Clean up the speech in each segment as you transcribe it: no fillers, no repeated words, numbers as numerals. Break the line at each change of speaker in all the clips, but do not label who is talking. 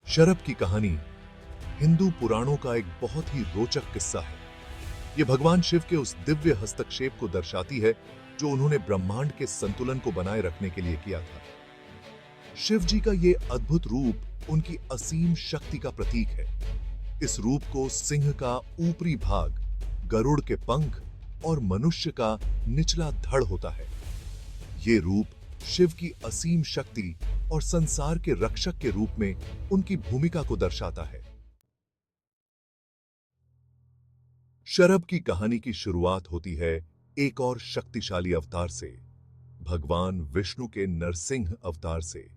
शरभ की कहानी हिंदू पुराणों का एक बहुत ही रोचक किस्सा है। यह भगवान शिव के उस दिव्य हस्तक्षेप को दर्शाती है जो उन्होंने ब्रह्मांड के संतुलन को बनाए रखने के लिए किया था। शिव जी का यह अद्भुत रूप उनकी असीम शक्ति का प्रतीक है। इस रूप को सिंह का ऊपरी भाग, गरुड़ के पंख और मनुष्य का निचला धड़ होता है। ये रूप शिव की असीम शक्ति और संसार के रक्षक के रूप में उनकी भूमिका को दर्शाता है। शरभ की कहानी की शुरुआत होती है एक और शक्तिशाली अवतार से, भगवान विष्णु के नरसिंह अवतार से।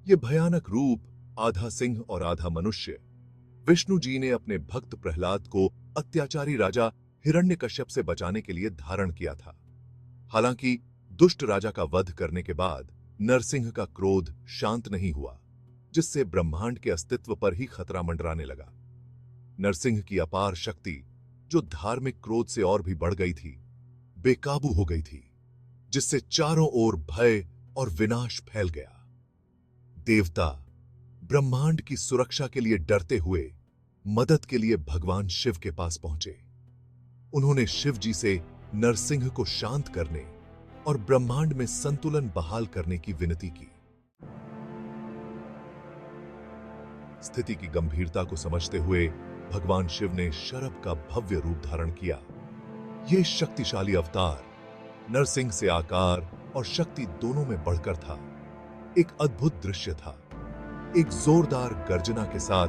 यह भयानक रूप आधा सिंह और आधा मनुष्य विष्णु जी ने अपने भक्त प्रहलाद को अत्याचारी राजा हिरण्यकश्यप से बचाने के लिए धारण किया था। हालांकि दुष्ट राजा का वध करने के बाद नरसिंह का क्रोध शांत नहीं हुआ, जिससे ब्रह्मांड के अस्तित्व पर ही खतरा मंडराने लगा। नरसिंह की अपार शक्ति, जो धार्मिक क्रोध से और भी बढ़ गई थी, बेकाबू हो गई थी, जिससे चारों ओर भय और विनाश फैल गया। देवता ब्रह्मांड की सुरक्षा के लिए डरते हुए मदद के लिए भगवान शिव के पास पहुंचे। उन्होंने शिव जी से नरसिंह को शांत करने और ब्रह्मांड में संतुलन बहाल करने की विनती की। स्थिति की गंभीरता को समझते हुए भगवान शिव ने शरभ का भव्य रूप धारण किया। यह शक्तिशाली अवतार नरसिंह से आकार और शक्ति दोनों में बढ़कर था। एक अद्भुत दृश्य था। एक जोरदार गर्जना के साथ,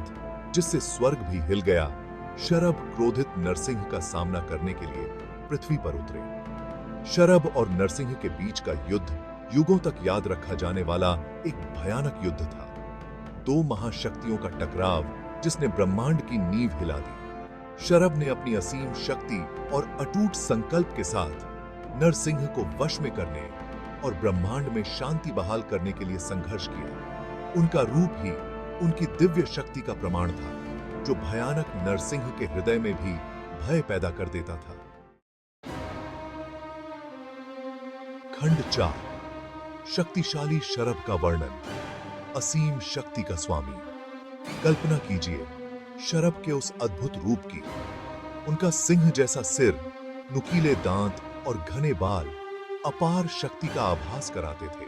जिससे स्वर्ग भी हिल गया, शरभ क्रोधित नरसिंह का सामना करने के लिए पृथ्वी पर उतरे। शरभ और नरसिंह के बीच का युद्ध युगों तक याद रखा जाने वाला एक भयानक युद्ध था। दो महाशक्तियों का टकराव जिसने ब्रह्मांड की नींव हिला दी। शरभ ने अपनी असीम शक्ति और अटूट संकल्प के साथ नरसिंह को वश में करने और ब्रह्मांड में शांति बहाल करने के लिए संघर्ष किया। उनका रूप ही उनकी दिव्य शक्ति का प्रमाण था, जो भयानक नरसिंह के हृदय में भी भय पैदा कर देता था। खंड 4। शक्तिशाली शरभ का वर्णन। असीम शक्ति का स्वामी। कल्पना कीजिए शरभ के उस अद्भुत रूप की। उनका सिंह जैसा सिर, नुकीले दांत और घने बाल अपार शक्ति का आभास कराते थे।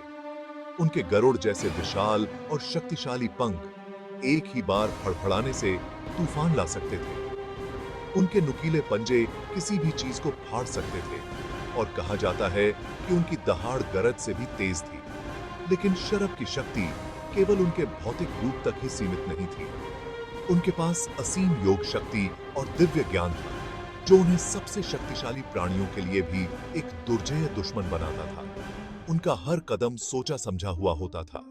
उनके गरुड़ जैसे विशाल और शक्तिशाली पंख एक ही बार फड़फड़ाने से तूफान ला सकते थे। उनके नुकीले पंजे किसी भी चीज को फाड़ सकते थे और कहा जाता है कि उनकी दहाड़ गरज से भी तेज थी। लेकिन शरभ की शक्ति केवल उनके भौतिक रूप तक ही सीमित नहीं थी। उनके पास असीम योग शक्ति और दिव्य ज्ञान था, जो उन्हें सबसे शक्तिशाली प्राणियों के लिए भी एक दुर्जय दुश्मन बनाता था। उनका हर कदम सोचा समझा हुआ होता था।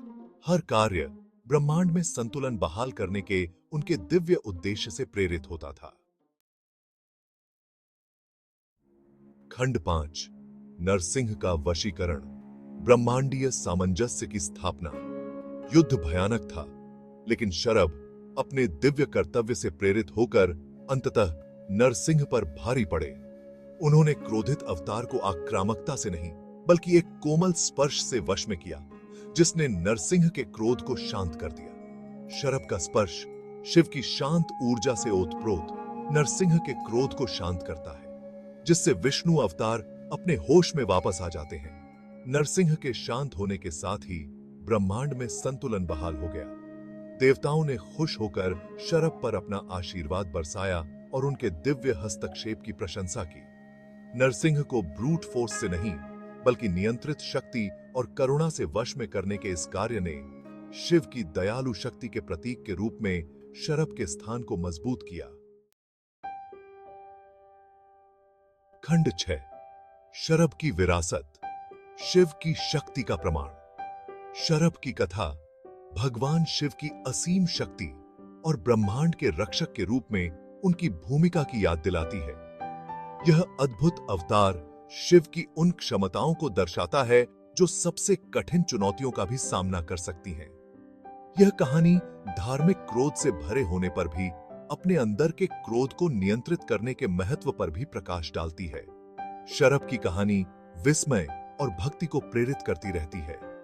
हर कार्य ब्रह्मांड में संतुलन बहाल करने के उनके दिव्य उद्देश्य से प्रेरित होता था। खंड 5। नरसिंह का वशीकरण। ब्रह्मांडीय सामंजस्य की स्थापना। युद्ध भयानक था, लेकिन शरभ अपने दिव्य कर्तव्य से प्रेरित होकर अंततः नरसिंह पर भारी पड़े। उन्होंने क्रोधित अवतार को आक्रामकता से नहीं, बल्कि एक कोमल स्पर्श से वश में किया, जिसने नरसिंह के क्रोध को शांत कर दिया। शरभ का स्पर्श शिव की शांत ऊर्जा से ओतप्रोत नरसिंह के क्रोध को शांत करता है, जिससे विष्णु अवतार अपने होश में वापस आ जाते हैं। नरसिंह के शांत होने के साथ ही ब्रह्मांड में संतुलन बहाल हो गया। देवताओं ने खुश होकर शरभ पर अपना आशीर्वाद बरसाया और उनके दिव्य हस्तक्षेप की प्रशंसा की। नरसिंह को ब्रूट फोर्स से नहीं, बल्कि नियंत्रित शक्ति और करुणा से वश में करने के इस कार्य ने शिव की दयालु शक्ति के प्रतीक के रूप में शरभ के स्थान को मजबूत किया। खंड 6। शरभ की विरासत। शिव की शक्ति का प्रमाण। शरभ की कथा भगवान शिव की असीम शक्ति और ब्रह्मांड के रक्षक के रूप में उनकी भूमिका की याद दिलाती है। यह अद्भुत अवतार शिव की उन क्षमताओं को दर्शाता है जो सबसे कठिन चुनौतियों का भी सामना कर सकती हैं। यह कहानी धार्मिक क्रोध से भरे होने पर भी अपने अंदर के क्रोध को नियंत्रित करने के महत्व पर भी प्रकाश डालती है। शरभ की कहानी विस्मय और भक्ति को प्रेरित करती रहती है।